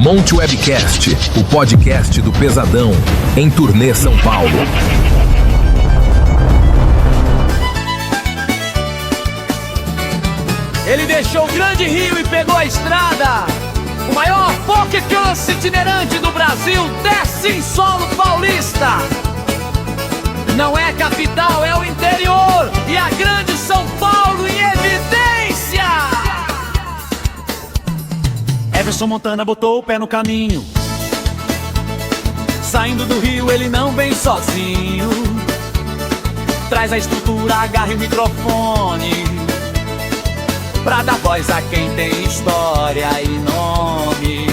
Monte Webcast, o podcast do Pesadão, em turnê São Paulo. Ele deixou o grande rio e pegou a estrada. O maior folk cance itinerante do Brasil desce em solo paulista. Não é capital, é o interior e a grande São Paulo em evidência. Everson Montana botou o pé no caminho. Saindo do Rio ele não vem sozinho. Traz a estrutura, agarre o microfone pra dar voz a quem tem história e nome.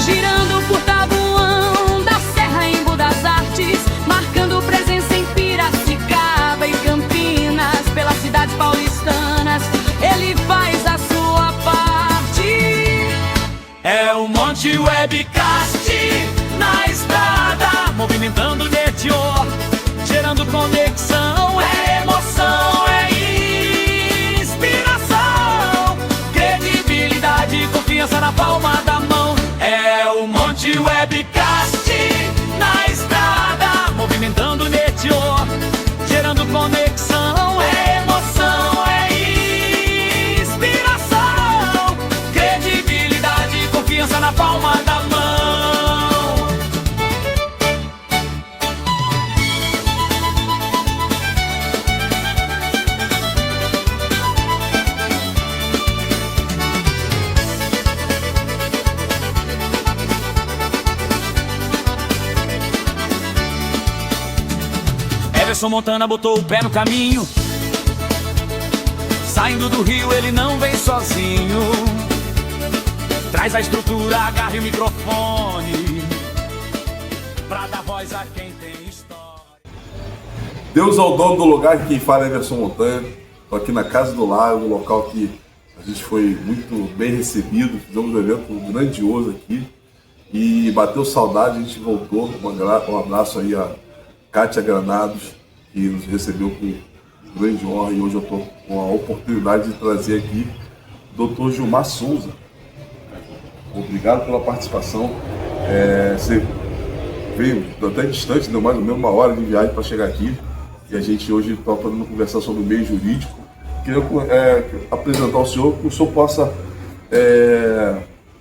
Girando por Tabuão, da Serra em Budas Artes, marcando presença em Piracicaba e Campinas, pelas cidades paulistanas, ele faz a sua parte. É o Monte Webcast na estrada, movimentando o network, gerando conexão, é emoção, é inspiração, credibilidade, confiança na palma da mão. É o Monte Webcast na estrada, movimentando o network, gerando conexão, é emoção, é inspiração, credibilidade, confiança na palma da mão. Everson Montana botou o pé no caminho. Saindo do Rio ele não vem sozinho. Traz a estrutura, agarre o microfone pra dar voz a quem tem história. Deus é o dono do lugar, quem fala é Everson Montana. Estou aqui na Casa do Lago, um local que a gente foi muito bem recebido. Fizemos um evento grandioso aqui e bateu saudade, a gente voltou. Um abraço aí a Kátia Granados, que nos recebeu com grande honra, e hoje eu estou com a oportunidade de trazer aqui o Dr. Gilmar Souza. Obrigado pela participação. Você veio até distante, deu mais ou menos uma hora de viagem para chegar aqui, e a gente hoje está podendo conversar sobre o meio jurídico. Queria apresentar ao senhor, que o senhor possa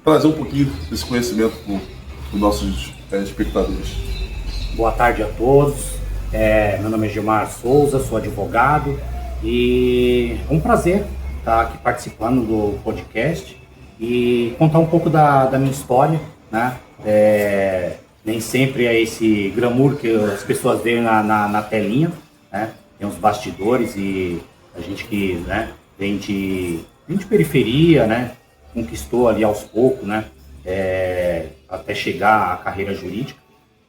trazer um pouquinho desse conhecimento para os nossos espectadores. Boa tarde a todos, meu nome é Gilmar Souza, sou advogado e é um prazer estar aqui participando do podcast e contar um pouco da minha história, né? Nem sempre é esse glamour que as pessoas veem na telinha, né? Tem uns bastidores e a gente que, né, vem de periferia, né? Conquistou ali aos poucos, né? Até chegar à carreira jurídica.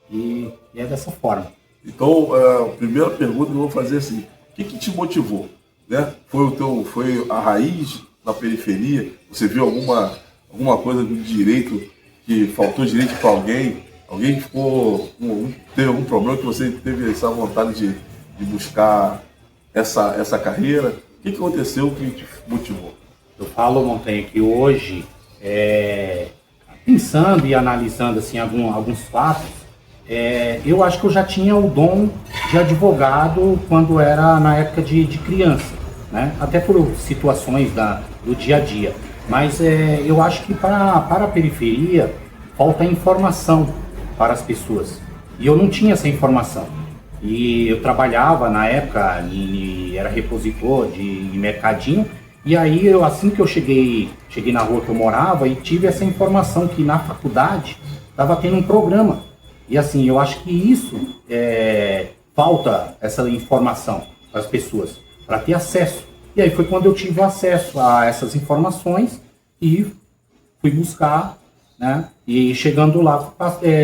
E é dessa forma. Então, a primeira pergunta que eu vou fazer é assim: o que te motivou? Né? Foi a raiz da periferia? Você viu alguma coisa do direito que faltou direito para alguém? Alguém teve algum problema que você teve essa vontade de buscar essa carreira? O que aconteceu que te motivou? Eu falo, Montanha, que hoje, pensando e analisando assim, alguns fatos, eu acho que eu já tinha o dom de advogado quando era na época de criança, né? Até por situações do dia a dia. Mas eu acho que para a periferia falta informação para as pessoas. E eu não tinha essa informação. E eu trabalhava na época, era repositor em mercadinho. E aí, assim que eu cheguei na rua que eu morava e tive essa informação que na faculdade estava tendo um programa. E assim, eu acho que isso falta essa informação para as pessoas, para ter acesso. E aí foi quando eu tive acesso a essas informações e fui buscar, né? E chegando lá,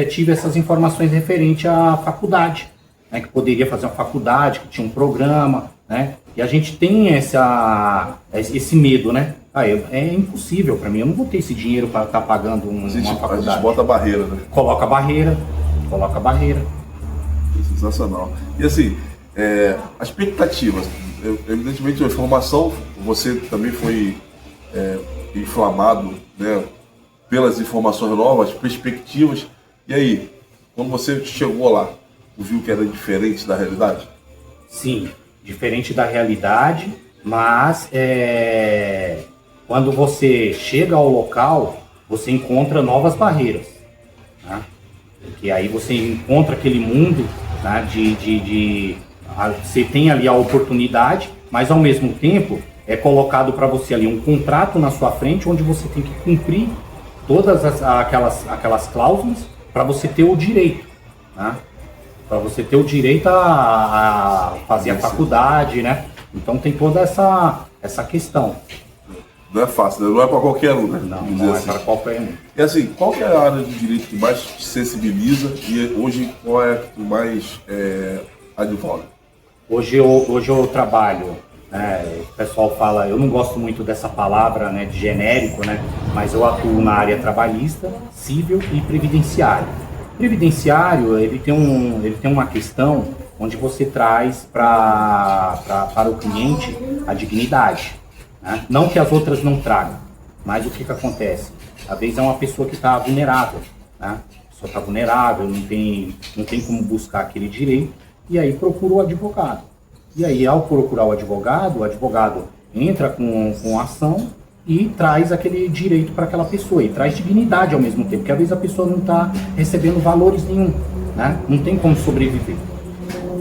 tive essas informações referentes à faculdade, né? Que poderia fazer uma faculdade, que tinha um programa, né? E a gente tem esse medo, né? É impossível para mim, eu não vou ter esse dinheiro para estar pagando uma faculdade. A gente bota a barreira, né? Coloca a barreira. Sensacional. E assim, as expectativas, evidentemente a informação, você também foi inflamado, né, pelas informações novas, perspectivas. E aí, quando você chegou lá, viu que era diferente da realidade? Sim, diferente da realidade, mas quando você chega ao local, você encontra novas barreiras, né? Porque aí você encontra aquele mundo, né, você tem ali a oportunidade, mas ao mesmo tempo é colocado para você ali um contrato na sua frente, onde você tem que cumprir todas aquelas cláusulas para você ter o direito, né? Para você ter o direito a fazer a faculdade, né? Então tem toda essa questão. Não é fácil, né? Não é para qualquer um, né? Não é para qualquer um. E assim, qual que é a área de direito que mais te sensibiliza e hoje qual é que mais advoga? Hoje eu trabalho, né, o pessoal fala, eu não gosto muito dessa palavra, né, de genérico, né, mas eu atuo na área trabalhista, civil e previdenciário. Previdenciário, ele tem uma questão onde você traz para o cliente a dignidade, né? Não que as outras não tragam, mas o que acontece? Às vezes é uma pessoa que está vulnerável, né? A pessoa está vulnerável, não tem como buscar aquele direito, e aí procura o advogado. E aí, ao procurar o advogado entra com ação e traz aquele direito para aquela pessoa, e traz dignidade ao mesmo tempo, porque às vezes a pessoa não está recebendo valores nenhum, né? Não tem como sobreviver.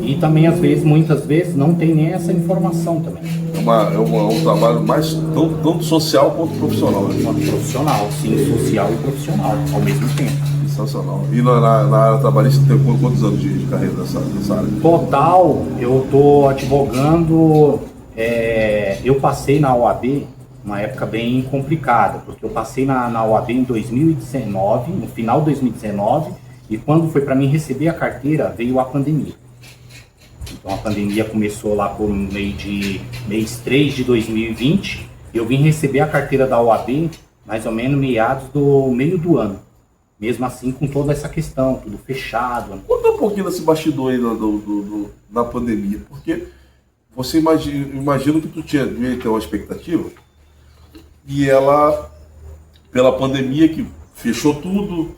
E também, muitas vezes, não tem nem essa informação também. É um trabalho mais tanto social quanto profissional, né? Quanto profissional, sim, social e profissional, ao mesmo tempo. Sensacional. E na área trabalhista, tem quantos anos de carreira nessa área? Total, eu estou advogando, eu passei na OAB, uma época bem complicada, porque eu passei na OAB em 2019, no final de 2019, e quando foi para mim receber a carteira, veio a pandemia. Então a pandemia começou lá por mês 3 de 2020, eu vim receber a carteira da OAB mais ou menos meados do meio do ano. Mesmo assim, com toda essa questão, tudo fechado. Conta um pouquinho desse bastidor aí na pandemia, porque você imagina que tu devia ter uma expectativa, e ela, pela pandemia que fechou tudo,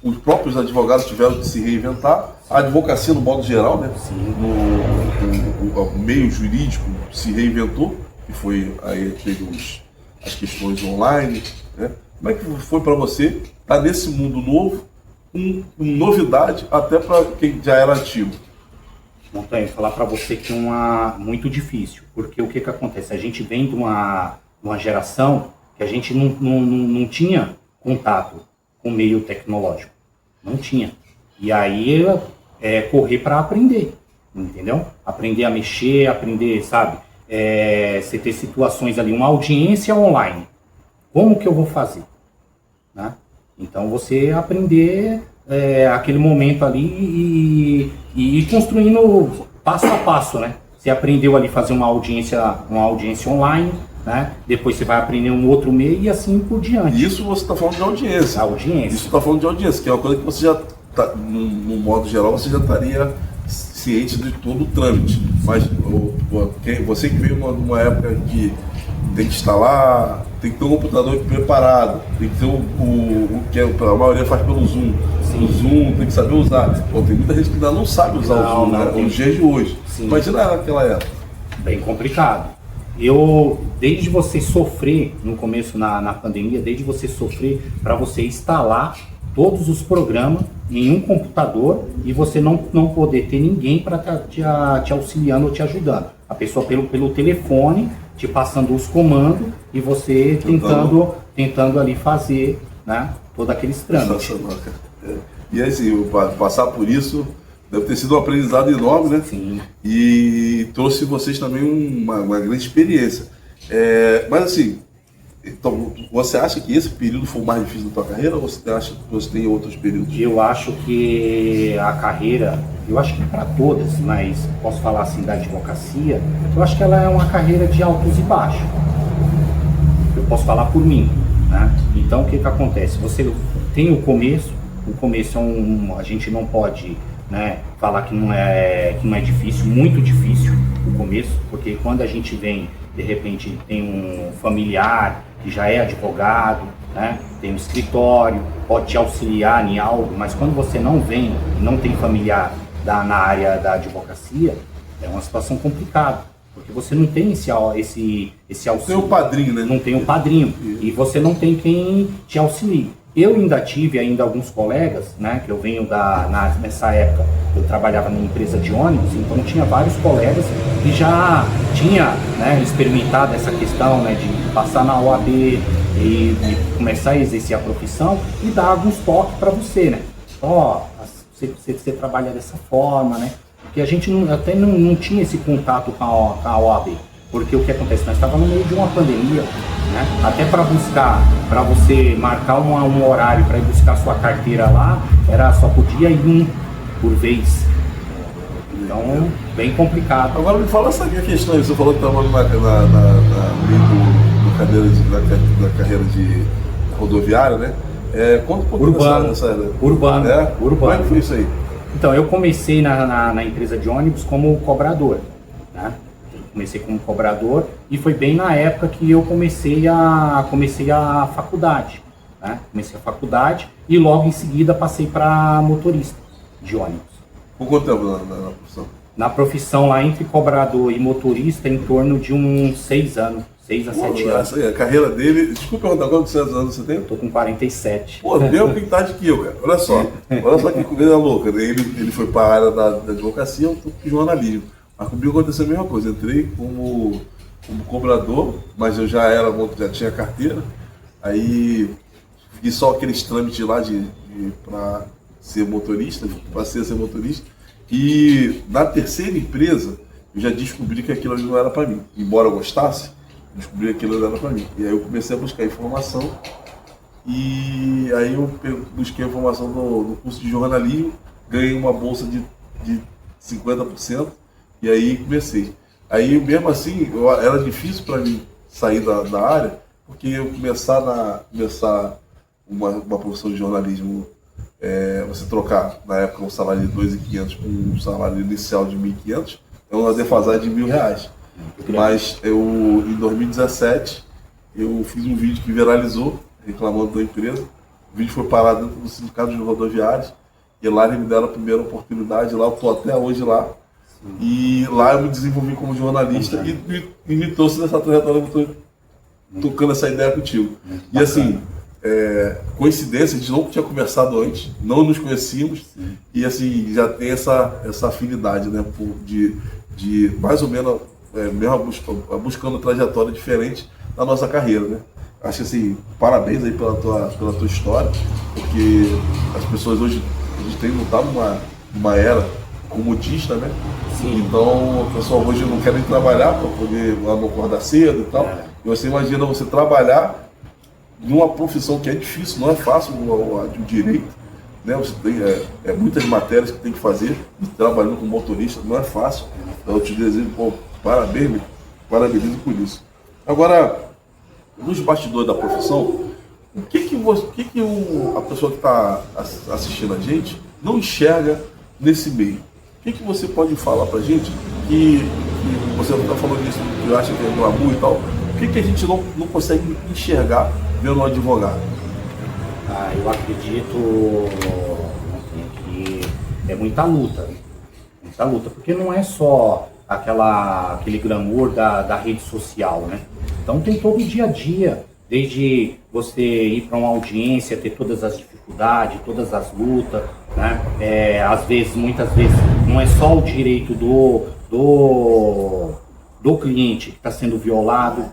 os próprios advogados tiveram que se reinventar, a advocacia no modo geral, né? O meio jurídico se reinventou, e foi aí teve as questões online, né? Como é que foi para você estar nesse mundo novo, com novidade até para quem já era ativo? Montanha, falar para você que é muito difícil, porque o que acontece? A gente vem de uma geração que a gente não tinha contato com o meio tecnológico, não tinha. E aí correr para aprender, entendeu? Aprender a mexer, aprender, sabe? Você ter situações ali, uma audiência online. Como que eu vou fazer? Né? Então você aprender aquele momento ali e ir construindo passo a passo, né? Você aprendeu ali fazer uma audiência online, né? Depois você vai aprender um outro meio e assim por diante. Isso você está falando de audiência. Audiência. Isso está falando de audiência, que é uma coisa que você já, no modo geral, você já estaria ciente de todo o trâmite. Mas você que veio numa época que tem que instalar, tem que ter um computador preparado, tem que ter o que a maioria faz pelo Zoom. Sim. O Zoom tem que saber usar. Bom, tem muita gente que ainda não sabe usar o Zoom, né? Os dias de hoje. Sim. Imagina naquela época. Bem complicado. Desde você sofrer, no começo na pandemia, desde você sofrer para você instalar todos os programas em um computador e você não poder ter ninguém para te auxiliando ou te ajudando. A pessoa pelo telefone, te passando os comandos e você tentando ali fazer, né, todos aqueles trâmites. E assim, passar por isso deve ter sido um aprendizado enorme, né? Sim. E trouxe vocês também uma grande experiência. Mas assim, então, você acha que esse período foi o mais difícil da tua carreira ou você acha que você tem outros períodos? Eu acho que a carreira, eu acho que para todas, mas posso falar assim da advocacia, eu acho que ela é uma carreira de altos e baixos. Eu posso falar por mim, né? Então o que acontece? Você tem o começo a gente não pode, né, falar que não é difícil, muito difícil o começo, porque quando a gente vem, de repente tem um familiar que já é advogado, né? Tem um escritório, pode te auxiliar em algo, mas quando você não vem, não tem familiar na área da advocacia, é uma situação complicada, porque você não tem esse auxílio. Tem o padrinho, né? Não tem um padrinho, e você não tem quem te auxilie. Eu ainda tive alguns colegas, né, que eu venho nessa época, eu trabalhava numa empresa de ônibus, então tinha vários colegas que já tinha, né, experimentado essa questão, né, de passar na OAB e começar a exercer a profissão e dar alguns toques para você, né? Você trabalha dessa forma, né? Porque a gente até não tinha esse contato com a OAB. Porque o que acontece? Nós estávamos no meio de uma pandemia, né? Até para você marcar um horário para ir buscar sua carteira lá, só podia ir um por vez. Então, bem complicado. Agora me fala essa questão aí, você falou que estava na carreira de rodoviária, né? Conta um pouquinho dessa era. Urbano. Como é que foi isso aí? Então, eu comecei na empresa de ônibus como cobrador, né? Comecei como cobrador e foi bem na época que eu comecei a faculdade, né? Comecei a faculdade e logo em seguida passei para motorista de ônibus. Por quanto tempo na profissão? Na profissão lá entre cobrador e motorista em torno de uns 6 anos, 6 a 7 anos. A carreira dele, desculpa perguntar quantos anos você tem? Eu tô com 47. Pô, mesmo idade que eu, cara. Olha só que coisa louca, né? Ele foi para a área da advocacia, eu tô com jornalismo. Mas comigo aconteceu a mesma coisa, entrei como cobrador, mas eu já tinha carteira, aí fiz só aqueles trâmites lá para ser motorista, passei a ser motorista, e na terceira empresa eu já descobri que aquilo ali não era para mim, embora eu gostasse, descobri que aquilo não era para mim, e aí eu comecei a buscar informação, e aí eu busquei a informação no curso de jornalismo, ganhei uma bolsa de 50%, e aí comecei. Aí mesmo assim, era difícil para mim sair da área, porque eu começar uma profissão de jornalismo, você trocar na época um salário de 2.500 com um salário inicial de 1.500, é uma defasagem de R$1.000. Mas em 2017, eu fiz um vídeo que viralizou, reclamando da empresa. O vídeo foi parado dentro do Sindicato de Rodoviários, e lá eles me deram a primeira oportunidade, lá eu estou até hoje lá. E lá eu me desenvolvi como jornalista e me trouxe nessa trajetória que eu estou tocando essa ideia contigo. E assim, coincidência, a gente não tinha conversado antes, não nos conhecíamos, e assim, já tem essa afinidade, né, de mais ou menos, mesmo buscando trajetória diferente na nossa carreira, né. Acho que assim, parabéns aí pela tua história, porque as pessoas hoje, a gente tem lutado numa era comodista, né? Sim. Então, o pessoal hoje não quer nem trabalhar para poder não acordar cedo e tal. E você imagina você trabalhar numa profissão que é difícil, não é fácil o direito, né? Você tem muitas matérias que tem que fazer, e trabalhando como motorista não é fácil. Então, eu te desejo, parabéns, parabenizo por isso. Agora, nos bastidores da profissão, o que a pessoa que está assistindo a gente não enxerga nesse meio? O que você pode falar pra gente que você está falando disso, que acha que é glamour e tal, o que a gente não consegue enxergar vendo um advogado? Eu acredito que é muita luta, porque não é só aquele glamour da rede social, né? Então tem todo o dia a dia, desde você ir para uma audiência, ter todas as dificuldades, todas as lutas, né? Muitas vezes, não é só o direito do cliente que está sendo violado,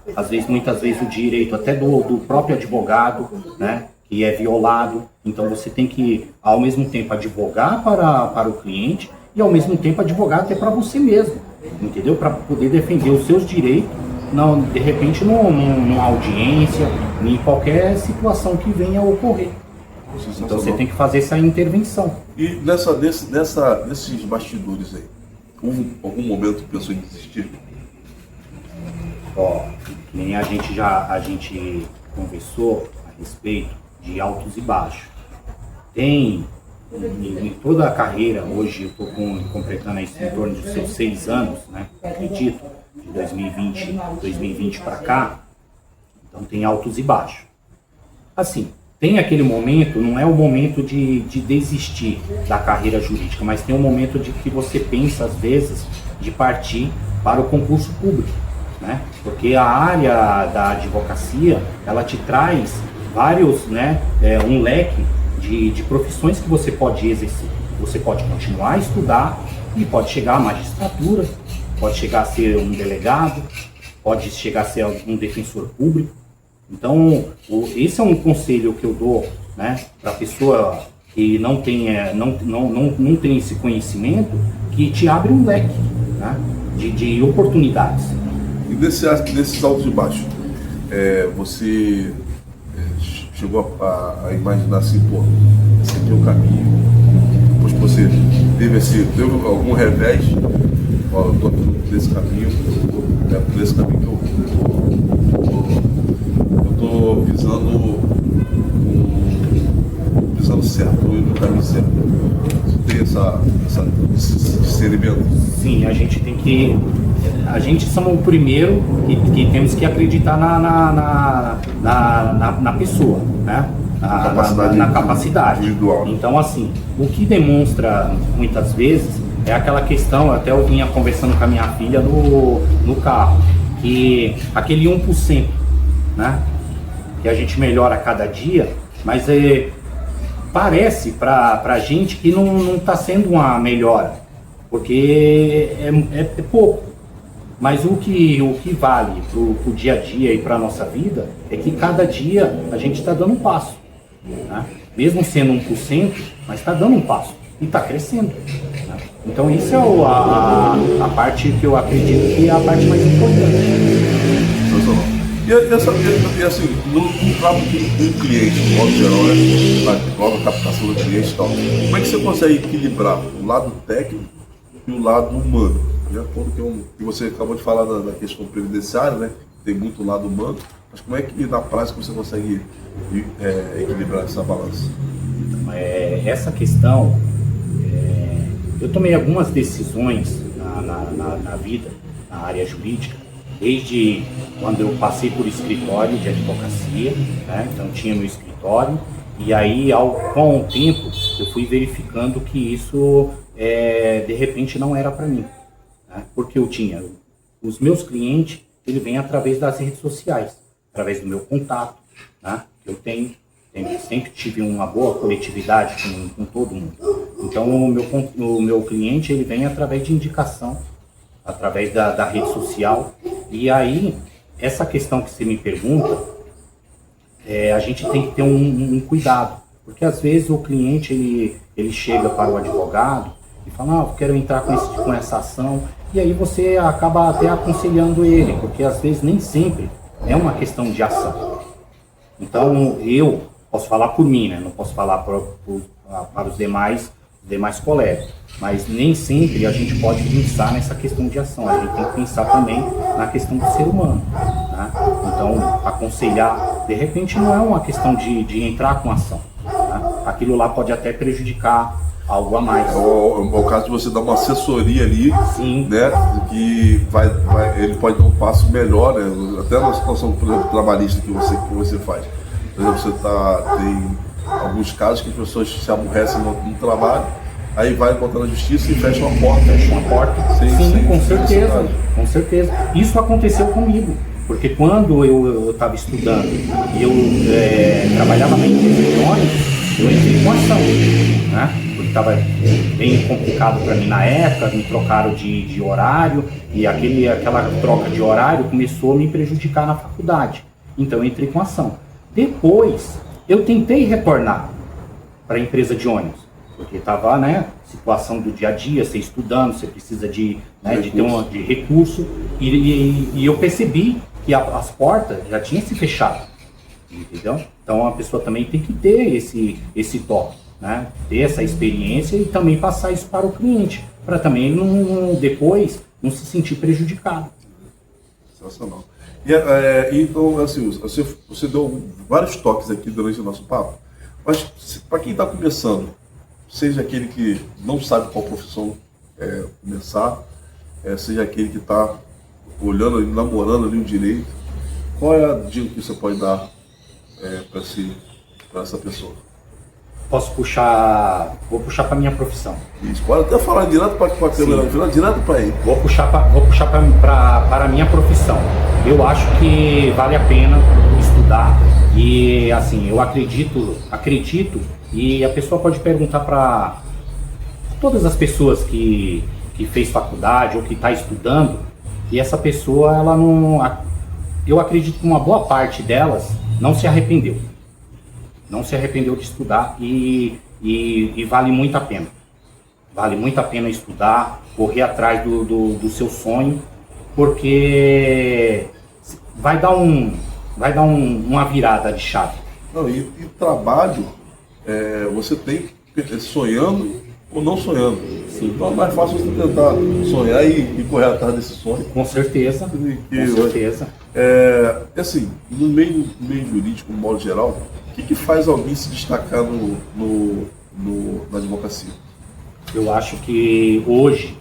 muitas vezes o direito até do próprio advogado, né, que é violado. Então você tem que, ao mesmo tempo, advogar para o cliente e, ao mesmo tempo, advogar até para você mesmo, entendeu? Para poder defender os seus direitos, de repente, numa audiência, em qualquer situação que venha a ocorrer. Então você tem que fazer essa intervenção. E nesses bastidores aí, houve algum momento que pensou em desistir? Nem a gente conversou a respeito de altos e baixos. Tem em toda a carreira, hoje eu estou completando isso em torno de seus 6 anos, né? Acredito, de 2020 para cá, então tem altos e baixos. Assim, tem aquele momento, não é o momento de desistir da carreira jurídica, mas tem um momento de que você pensa, às vezes, de partir para o concurso público, né? Porque a área da advocacia, ela te traz vários, né, um leque de profissões que você pode exercer. Você pode continuar a estudar e pode chegar à magistratura, pode chegar a ser um delegado, pode chegar a ser um defensor público. Então, esse é um conselho que eu dou, né, para a pessoa que não tem esse conhecimento, que te abre um leque, né, de oportunidades. E nesses altos e baixos, você chegou a imaginar assim, pô, esse aqui é o caminho, depois que você teve algum revés, ó, eu tô aqui nesse caminho, por esse caminho que eu tô pisando certo, tô indo no caminho certo. Você tem esse discernimento? Sim, a gente somos o primeiro que temos que acreditar na pessoa, né? Na capacidade individual. Então, assim, o que demonstra muitas vezes é aquela questão, até eu vinha conversando com a minha filha no carro, que aquele 1%, né? Que a gente melhora a cada dia, mas parece para a gente que não está sendo uma melhora, porque é pouco. Mas o que vale para o dia a dia e para a nossa vida é que cada dia a gente está dando um passo, né? Mesmo sendo 1%, mas está dando um passo e está crescendo, né? Então isso é a parte que eu acredito que é a parte mais importante. E assim, no trato com o cliente, no modo geral, né? Na nova captação do cliente e tal, como é que você consegue equilibrar o lado técnico e o lado humano? De acordo com que você acabou de falar da questão previdenciária, né? Tem muito lado humano, mas como é que na prática você consegue equilibrar essa balança? Essa questão, eu tomei algumas decisões na vida, na área jurídica, desde quando eu passei por escritório de advocacia, né? Então tinha meu escritório, e aí com o tempo eu fui verificando que isso de repente não era para mim, né? Porque eu tinha os meus clientes, ele vem através das redes sociais, através do meu contato, né? Que eu sempre tive uma boa conectividade com todo mundo. Então o meu cliente, ele vem através de indicação, através da rede social. E aí, essa questão que você me pergunta, a gente tem que ter um cuidado, porque às vezes o cliente ele chega para o advogado e fala, eu quero entrar com essa ação, e aí você acaba até aconselhando ele, porque às vezes nem sempre é uma questão de ação. Então eu posso falar por mim, né? Não posso falar para os demais colegas, mas nem sempre a gente pode pensar nessa questão de ação, a gente tem que pensar também na questão do ser humano, né? Então, aconselhar, de repente não é uma questão de entrar com ação, né? Aquilo lá pode até prejudicar algo a mais. É o caso de você dar uma assessoria ali, sim, né? Que ele pode dar um passo melhor, né? Até na situação, por exemplo, trabalhista que você faz. Por exemplo, tem alguns casos que as pessoas se aborrecem no trabalho, aí vai botar na justiça e fecha uma porta. Sim, com certeza. Isso aconteceu comigo, porque quando eu estava estudando e eu trabalhava na empresa de ônibus, eu entrei com ação, né? Porque estava bem complicado para mim na época, me trocaram de horário, e aquela troca de horário começou a me prejudicar na faculdade. Então eu entrei com ação. Depois, eu tentei retornar para a empresa de ônibus, porque estava, né, situação do dia a dia, você estudando, você precisa de ter de recurso, e eu percebi que as portas já tinham se fechado, entendeu? Então a pessoa também tem que ter esse toque, né, ter essa experiência e também passar isso para o cliente, para também depois não se sentir prejudicado. Sensacional. Então, assim, você deu vários toques aqui durante o nosso papo, mas para quem está começando, seja aquele que não sabe qual profissão começar, seja aquele que está olhando, namorando ali o direito, qual é a dica que você pode dar para essa pessoa? Vou puxar para minha profissão. Isso, pode até falar direto para a câmera, direto para ele. Vou puxar para a minha profissão. Eu acho que vale a pena estudar e assim, eu acredito e a pessoa pode perguntar para todas as pessoas que fez faculdade ou que está estudando, e essa pessoa, ela não, eu acredito que uma boa parte delas não se arrependeu de estudar e vale muito a pena. Vale muito a pena estudar, correr atrás do seu sonho, porque vai dar uma virada de chave. Não, e trabalho, você tem sonhando ou não sonhando. Sim. Então é mais fácil você tentar sonhar e correr atrás desse sonho. Com certeza. Assim, no meio jurídico, no modo geral, o que faz alguém se destacar na advocacia? Eu acho que hoje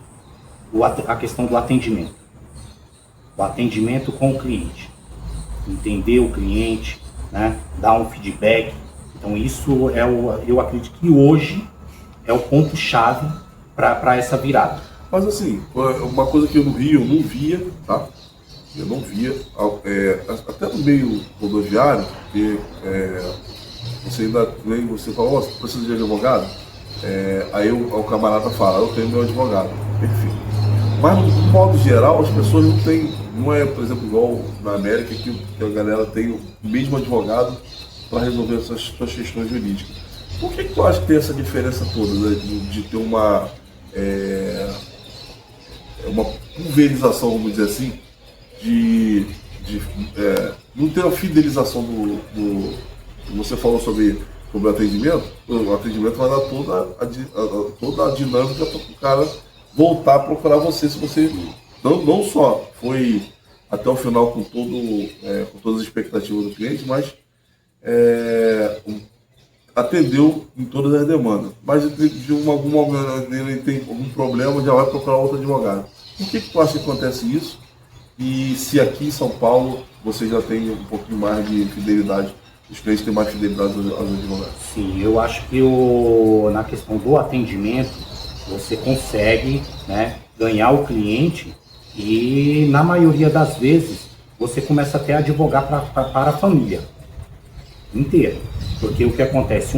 a questão do atendimento. O atendimento com o cliente. Entender o cliente, né? Dar um feedback. Então isso eu acredito que hoje é o ponto-chave para essa virada. Mas assim, uma coisa que no Rio eu não via, tá? Eu não via, até no meio rodoviário, porque você fala, você precisa de advogado? Aí o camarada fala, eu tenho meu advogado. Perfeito. Mas no modo geral, as pessoas não é, por exemplo, igual na América, que a galera tem o mesmo advogado para resolver essas suas questões jurídicas. Por que tu acha que tem essa diferença toda, né, de ter uma pulverização, vamos dizer assim, de não ter a fidelização do você falou sobre o atendimento? O atendimento vai dar toda a dinâmica para o cara voltar a procurar você, se você não só foi até o final com todas as expectativas do cliente, mas atendeu em todas as demandas. Mas de alguma maneira ele tem algum problema, já vai procurar outro advogado. Por que tu acha que acontece isso? E se aqui em São Paulo você já tem um pouquinho mais de fidelidade, os clientes têm mais fidelidade aos advogados? Sim, eu acho que na questão do atendimento, você consegue, né, ganhar o cliente e na maioria das vezes você começa até a advogar para a família inteira. Porque o que acontece,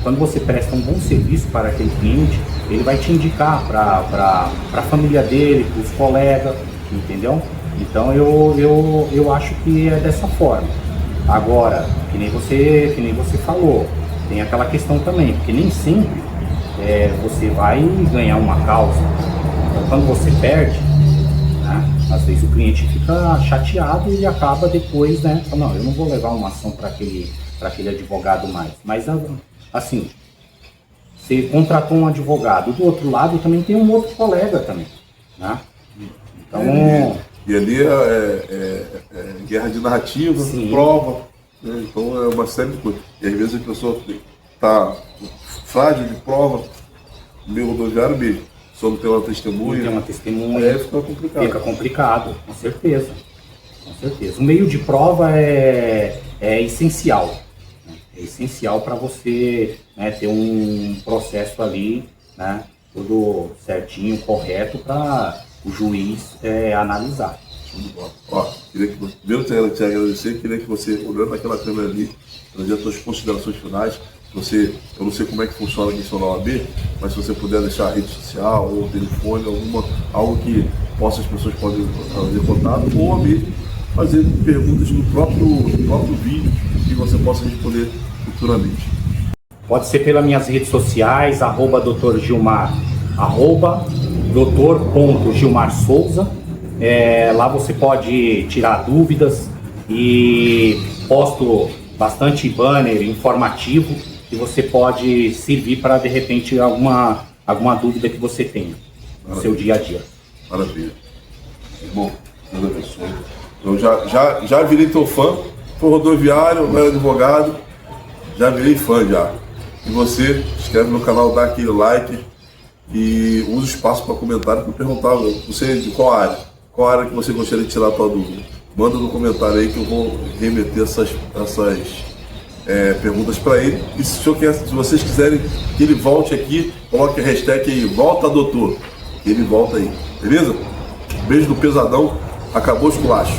quando você presta um bom serviço para aquele cliente, ele vai te indicar para a família dele, para os colegas, entendeu? Então eu acho que é dessa forma. Agora, que nem você falou, tem aquela questão também, porque nem sempre você vai ganhar uma causa. Então, quando você perde, né, às vezes o cliente fica chateado e acaba depois, né, falando, não, eu não vou levar uma ação para aquele advogado mais. Mas assim, você contratou um advogado, do outro lado também tem um outro colega também, né? Então, e ali é guerra de narrativa, sim, prova, né? Então é uma série de coisas. E às vezes a pessoa está frágil de prova, meio rodoviário mesmo, só não tem uma testemunha. Não tem uma testemunha. Fica complicado. Fica complicado, com certeza. Com certeza. O meio de prova é essencial. É essencial para você, né, ter um processo ali, né, tudo certinho, correto, para o juiz analisar. Ó, queria que você, primeiro te agradecer, queria que você, olhando naquela câmera ali, trazer as suas considerações finais. Eu não sei como é que funciona aqui em OAB, mas se você puder deixar a rede social ou telefone, algo que as pessoas podem fazer contato, ou mesmo fazer perguntas no próprio vídeo que você possa responder futuramente. Pode ser pelas minhas redes sociais, @Dr. Gilmar, @Dr.Gilmar Souza. Lá você pode tirar dúvidas e posto bastante banner informativo que você pode servir para, de repente, alguma dúvida que você tenha no seu dia a dia. Maravilha. Bom, Deus abençoe. Eu já virei teu fã, foi rodoviário, não era advogado, já virei fã já. E você, inscreve no canal, dá aquele like e usa o espaço para comentário para perguntar você de qual área que você gostaria de tirar a tua dúvida. manda no comentário aí que eu vou remeter essas perguntas para ele. E se vocês quiserem que ele volte aqui, coloque a hashtag aí, volta doutor, que ele volta aí, beleza? Beijo do Pesadão, acabou os culachos.